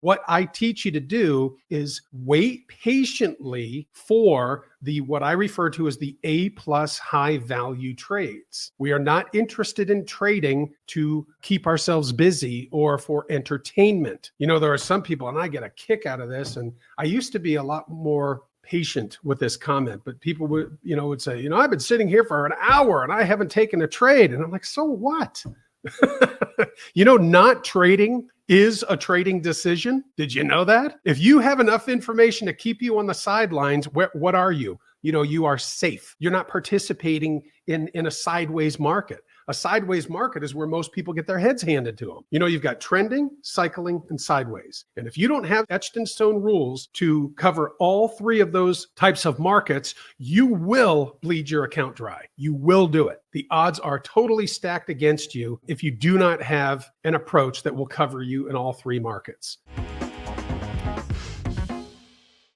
What I teach you to do is wait patiently for what I refer to as the A+ high value trades. We are not interested in trading to keep ourselves busy or for entertainment. There are some people, and I get a kick out of this, and I used to be a lot more patient with this comment, but people would say, I've been sitting here for an hour and I haven't taken a trade. And I'm like, so what? Not trading is a trading decision. Did you know that? If you have enough information to keep you on the sidelines, what are you? You are safe. You're not participating in a sideways market. A sideways market is where most people get their heads handed to them. You've got trending, cycling, and sideways. And if you don't have etched in stone rules to cover all three of those types of markets, you will bleed your account dry. You will do it. The odds are totally stacked against you if you do not have an approach that will cover you in all three markets.